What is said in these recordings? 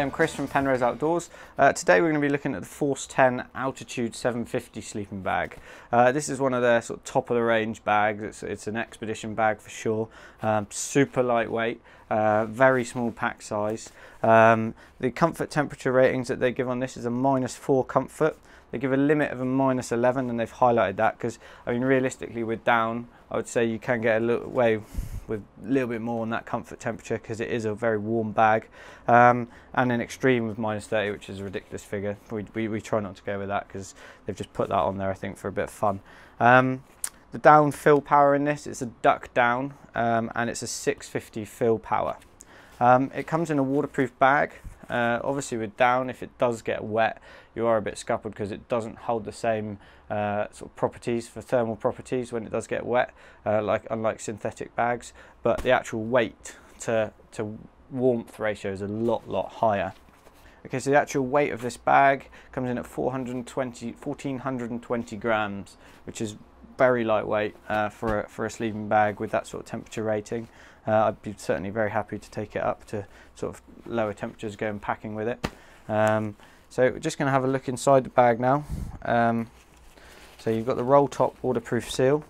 I'm Chris from Penrose Outdoors. Today we're going to be looking at the Force 10 Altitude 750 sleeping bag. This is one of their sort of top of the range bags. It's an expedition bag for sure. Super lightweight, very small pack size. The comfort temperature ratings that they give on this is a -4 comfort. They give a limit of a -11, and they've highlighted that because, I mean, realistically with down, I would say you can get a little way with a little bit more on that comfort temperature because it is a very warm bag, and an extreme of -30, which is a ridiculous figure. We try not to go with that because they've just put that on there, I think, for a bit of fun. The down fill power in this, it's a duck down, and it's a 650 fill power. It comes in a waterproof bag. Obviously with down, if it does get wet, you are a bit scuppered because it doesn't hold the same sort of properties for thermal properties when it does get wet, unlike synthetic bags. But the actual weight to warmth ratio is a lot higher. Okay, so the actual weight of this bag comes in at 1420 grams, which is very lightweight for a sleeping bag with that sort of temperature rating. I'd be certainly very happy to take it up to sort of lower temperatures going packing with it. So we're just going to have a look inside the bag now. So you've got the roll top waterproof seal,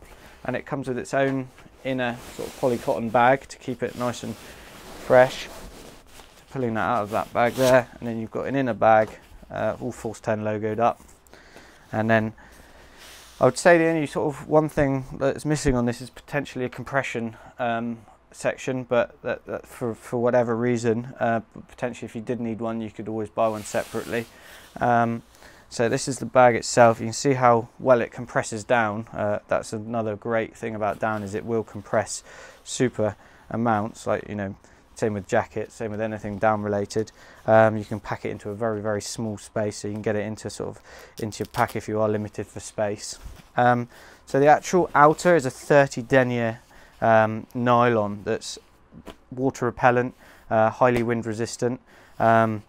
and it comes with its own inner sort of polycotton bag to keep it nice and fresh. So pulling that out of that bag there, and then you've got an inner bag, all Force 10 logoed up. And then I would say the only sort of one thing that's missing on this is potentially a compression section, but that for whatever reason, potentially if you did need one, you could always buy one separately. So this is the bag itself. You can see how well it compresses down. That's another great thing about down, is it will compress super amounts, like, you know, same with jackets, same with anything down related. You can pack it into a very small space, so you can get it into into your pack if you are limited for space. So the actual outer is a 30 denier nylon that's water repellent, highly wind resistant, and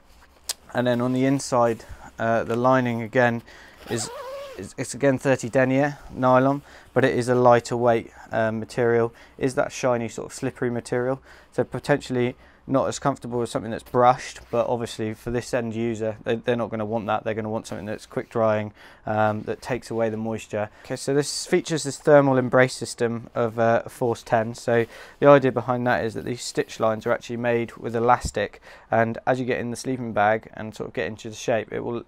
then on the inside, the lining again it's again 30 denier nylon, but it is a lighter weight material. Is that shiny sort of slippery material, so potentially not as comfortable as something that's brushed, but obviously for this end user, they're not going to want that. They're going to want something that's quick drying, that takes away the moisture. Okay, so this features this thermal embrace system of Force 10. So the idea behind that is that these stitch lines are actually made with elastic, and as you get in the sleeping bag and sort of get into the shape, it will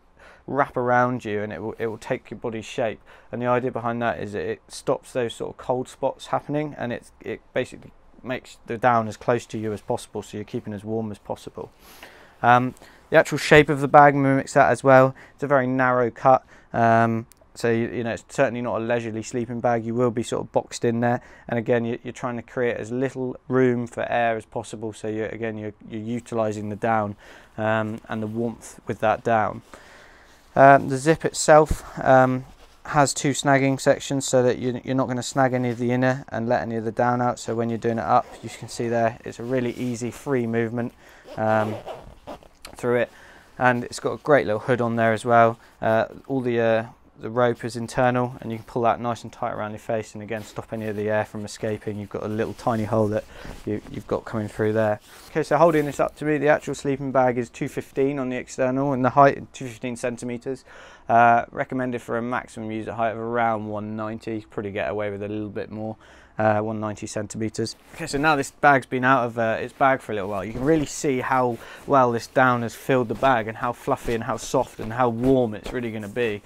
wrap around you and it will take your body's shape. And the idea behind that is that it stops those sort of cold spots happening, and it basically makes the down as close to you as possible, so you're keeping as warm as possible. The actual shape of the bag mimics that as well. It's a very narrow cut, so you know, it's certainly not a leisurely sleeping bag. You will be sort of boxed in there, and again you're trying to create as little room for air as possible, so you're utilizing the down and the warmth with that down. The zip itself has two snagging sections, so that you're not going to snag any of the inner and let any of the down out. So when you're doing it up, you can see there, it's a really easy free movement through it, and it's got a great little hood on there as well. All the rope is internal, and you can pull that nice and tight around your face, and again stop any of the air from escaping. You've got a little tiny hole that you've got coming through there. Okay, so holding this up to me, the actual sleeping bag is 215 on the external, and the height 215 centimeters. Recommended for a maximum user height of around 190. Probably get away with a little bit more, 190 centimeters. Okay, so now this bag's been out of its bag for a little while, you can really see how well this down has filled the bag, and how fluffy and how soft and how warm it's really going to be.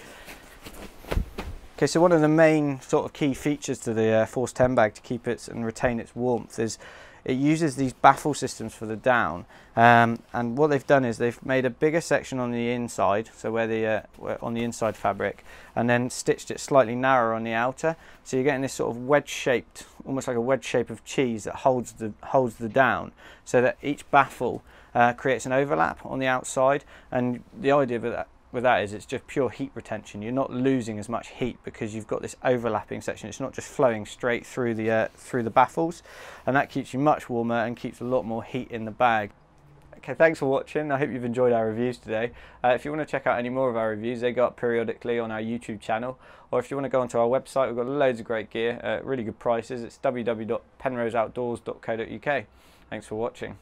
Okay, so one of the main sort of key features to the Force 10 bag to keep it and retain its warmth is it uses these baffle systems for the down, and what they've done is they've made a bigger section on the inside, so on the inside fabric, and then stitched it slightly narrower on the outer, so you're getting this sort of wedge shaped, almost like a wedge shape of cheese that holds the down, so that each baffle creates an overlap on the outside. And the idea with that is it's just pure heat retention. You're not losing as much heat because you've got this overlapping section. It's not just flowing straight through the baffles, and that keeps you much warmer and keeps a lot more heat in the bag. Okay, thanks for watching. I hope you've enjoyed our reviews today. If you want to check out any more of our reviews, they go up periodically on our YouTube channel, or if you want to go onto our website, we've got loads of great gear at really good prices. It's www.penroseoutdoors.co.uk. Thanks for watching.